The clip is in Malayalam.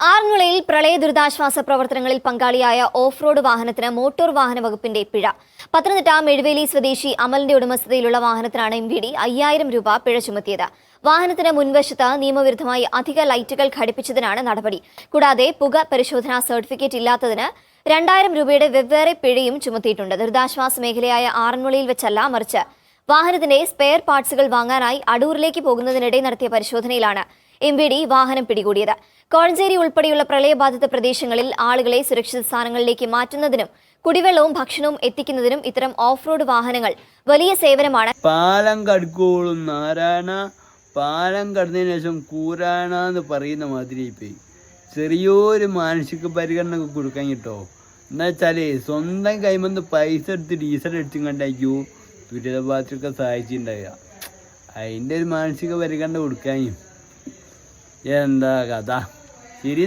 ആറന്മുളയിൽ പ്രളയ ദുരിതാശ്വാസ പ്രവർത്തനങ്ങളിൽ പങ്കാളിയായ ഓഫ് റോഡ് വാഹനത്തിന് മോട്ടോർ വാഹന വകുപ്പിന്റെ പിഴ. പത്തനംതിട്ട മെഴുവേലി സ്വദേശി അമലിന്റെ ഉടമസ്ഥതയിലുള്ള വാഹനത്തിനാണ് MVD 5000 രൂപ പിഴ ചുമത്തിയത്. വാഹനത്തിന് മുൻവശത്ത് നിയമവിരുദ്ധമായി അധിക ലൈറ്റുകൾ ഘടിപ്പിച്ചതിനാണ് നടപടി. കൂടാതെ പുക പരിശോധനാ സർട്ടിഫിക്കറ്റ് ഇല്ലാത്തതിന് 2000 രൂപയുടെ വെവ്വേറെ പിഴയും ചുമത്തിയിട്ടുണ്ട്. ദുരിതാശ്വാസ മേഖലയായ ആറന്മുളയിൽ വെച്ചല്ല, മറിച്ച് വാഹനത്തിന്റെ സ്പെയർ പാർട്സുകൾ വാങ്ങാനായി അടൂരിലേക്ക് പോകുന്നതിനിടെ നടത്തിയ പരിശോധനയിലാണ് MVD വാഹനം പിടികൂടിയത്. കോഴഞ്ചേരി ഉൾപ്പെടെയുള്ള പ്രളയബാധിത പ്രദേശങ്ങളിൽ ആളുകളെ സുരക്ഷിത സ്ഥാനങ്ങളിലേക്ക് മാറ്റുന്നതിനും കുടിവെള്ളവും ഭക്ഷണവും എത്തിക്കുന്നതിനും ഇത്തരം ഓഫ് റോഡ് വാഹനങ്ങൾ വലിയ സേവനമാണ്. പാലം കടക്കോളും നാരായണ, പാലം കടന്നതിന് ശേഷം കൂരാണ എന്ന് പറയുന്ന മാതിരി പോയി ചെറിയൊരു മാനസിക പരിഗണന കൊടുക്കാൻ കിട്ടോ. എന്താ വെച്ചാല് സ്വന്തം കൈമന്ന് പൈസ എടുത്ത് ഡീസൽ അടിച്ചും കണ്ടായിരിക്കൂ ദുരിതബാധിതർക്ക് സഹായിച്ചിട്ടുണ്ടാവുക. അതിൻ്റെ ഒരു മാനസിക പരിഗണന കൊടുക്കാനും എന്താ കഥ ശരി.